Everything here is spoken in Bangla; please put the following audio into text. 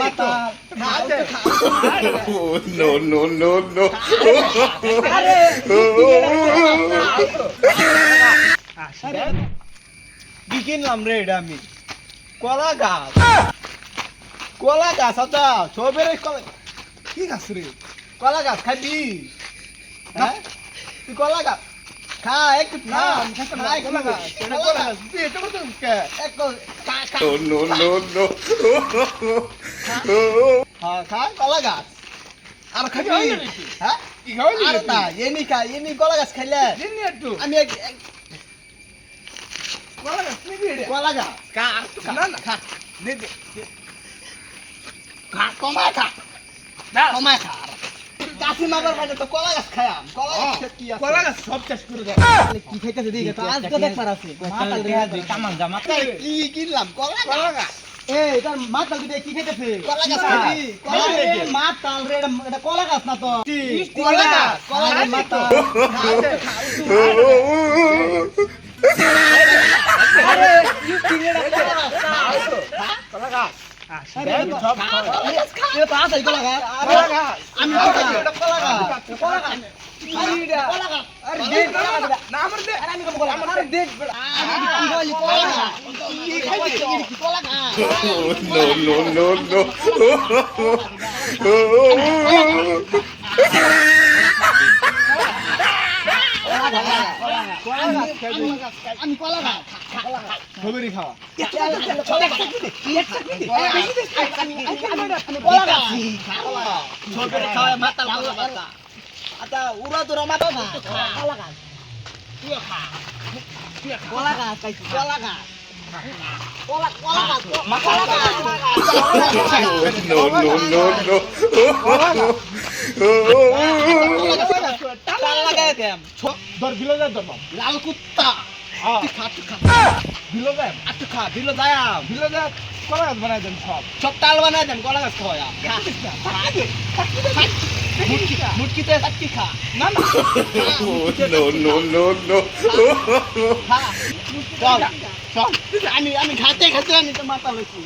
মাথা No, no, no, no. কি কিনলাম রে এটা আমি কলা গাছ আচ্ছা সবের কি গাছ রে কলা গাছ খাবি হ্যাঁ তুই কলা গাছ খা একটু খা কলা গাছ তুই এটা করতে No, no, no, no. হ্যাঁ খা কলা গাছ আর খাবি হ্যাঁ কি খাওয়ালি আর না এমনি কলা গাছ খাইলে দিননি একটু আমি কলা গাছ নিবি রে কলা গাছ খা আর একটু খা না না খা দে খা কমায় খা না কমায় খা চাষি মামার কাছে তো কলা গাছ খায়াম কলা গাছ কি আছে কলা গাছ সব চাষ করে দাও কি খাইতেছে দিকে তো আজকে দেখবার আছে মাতাল দেয়া দি কামান জামা কি কিনলাম কলা গাছ এই তার মাতাল দিকে কি খাইতেছে কলা গাছ খাবি কলা গাছ মাতাল রে এটা কলা গাছ না তো কলা গাছ মাতাল আরে ইউ কিনেড়া কলা গাছ আরে সব এটা তো আছে কলা গাছ আমি কলা গাছ আরে দেখ না আমার দে আরে আমি কম কলা আরে দেখ কি বলি কলা গাছ কি খাইছিস কি কলা গাছ No, no, no, no. আমি কলা গাছ খবরই খাওয়া আচ্ছা উড়া তোরা মাথা না কলা গাছ কলা গাছ খাইছি কলা গাছ কলা গাছ No, no, no, no. টাল লাগাই দেম ধর বিলো যা ধর লাল কুত্তা তুই খা বিলো যা আচ্ছা খা দিল যায়াম বিলো যা কলা গাছ বানাই দেন সব সব টাল বানাই দেম কলা গাছ খাওয়া মুটকিতে চাটকি খা না না No, no, no, no. খা চল চল আমি খাতে আমি তো মাথা লইছি